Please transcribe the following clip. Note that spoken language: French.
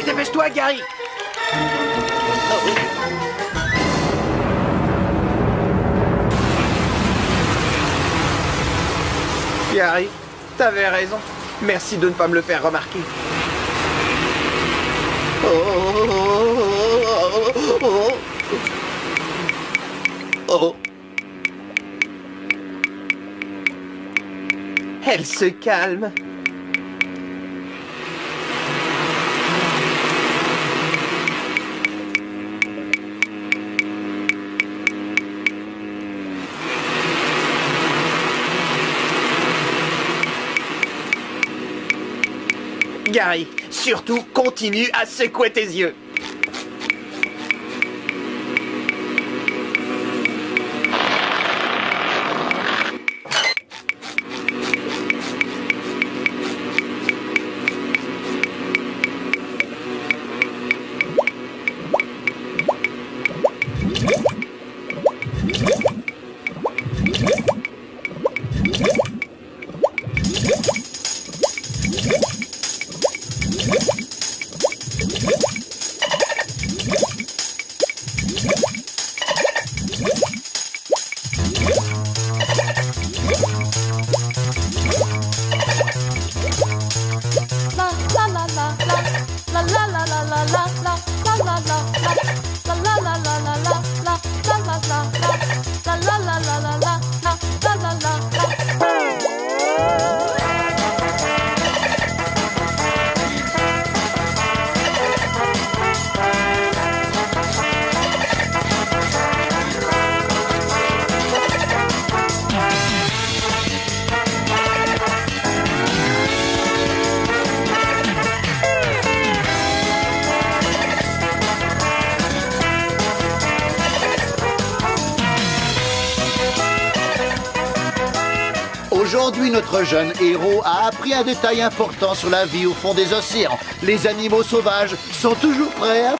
dépêche-toi, Gary. Gary, t'avais raison. Merci de ne pas me le faire remarquer. Oh. Elle se calme. Gary, surtout continue à secouer tes yeux. Aujourd'hui, notre jeune héros a appris un détail important sur la vie au fond des océans. Les animaux sauvages sont toujours prêts à